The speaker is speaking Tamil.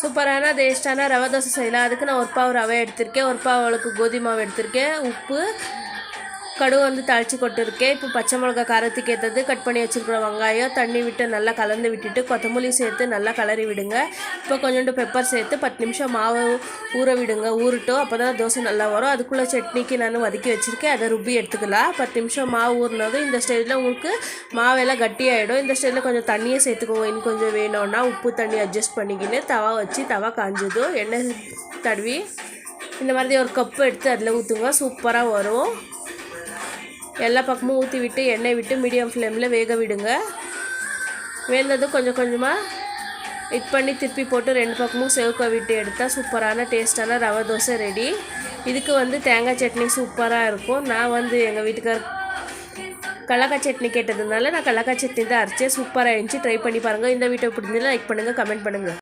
சூப்பரான டேஸ்டான ரவை தோசை செய்யலாம். அதுக்கு நான் ஒரு பாவு ரவை எடுத்திருக்கேன், ஒரு பாவு அவளுக்கு கோதுமை மாவு எடுத்திருக்கேன், உப்பு, கடுகு வந்து தாளித்து கொட்டிருக்கேன். இப்போ பச்சை மிளகா காரத்துக்கு ஏற்றது கட் பண்ணி வச்சுருக்கிற வெங்காயம் தண்ணி விட்டு நல்லா கலந்து விட்டுட்டு கொத்தமல்லி சேர்த்து நல்லா கலரி விடுங்க. இப்போ கொஞ்சோண்டு பெப்பர் சேர்த்து 10 நிமிஷம் மாவு ஊற விடுங்க. ஊறட்டும், அப்போ தான் தோசை நல்லா வரும். அதுக்குள்ளே சட்னிக்கு நான் வதக்கி வச்சுருக்கேன், அதை ருப்பி எடுத்துக்கலாம். 10 நிமிஷம் மாவு ஊறினதும் இந்த ஸ்டைலில் உங்களுக்கு மாவெல்லாம் கட்டியாகிடும். இந்த ஸ்டைலில் கொஞ்சம் தண்ணியை சேர்த்துக்கோங்க. இன்னும் கொஞ்சம் வேணும்னா உப்பு தண்ணி அட்ஜஸ்ட் பண்ணிக்கின்னு தவா வச்சு தவா காஞ்சதும் எண்ணெய் தடவி இந்த மாதிரி ஒரு கப்பு எடுத்து அதில் ஊற்றுங்க. சூப்பராக வரும். எல்லா பக்கமும் ஊற்றி விட்டு எண்ணெய் விட்டு மீடியம் ஃப்ளேமில் வேக விடுங்க. வேந்ததும் கொஞ்சம் கொஞ்சமாக இது பண்ணி திருப்பி போட்டு 2 பக்கமும் செவக்க விட்டு எடுத்தால் சூப்பரான டேஸ்டான ரவை தோசை ரெடி. இதுக்கு வந்து தேங்காய் சட்னி சூப்பராக இருக்கும். நான் வந்து எங்கள் வீட்டுக்கார் கடலக்காய் சட்னி கேட்டதுனால நான் கடலக்காய் சட்னி தான் அரைச்சேன். சூப்பராக இருந்துச்சு. ட்ரை பண்ணி பாருங்கள். இந்த வீடியோ பிடிச்சிருந்தா லைக் பண்ணுங்கள், கமெண்ட் பண்ணுங்கள்.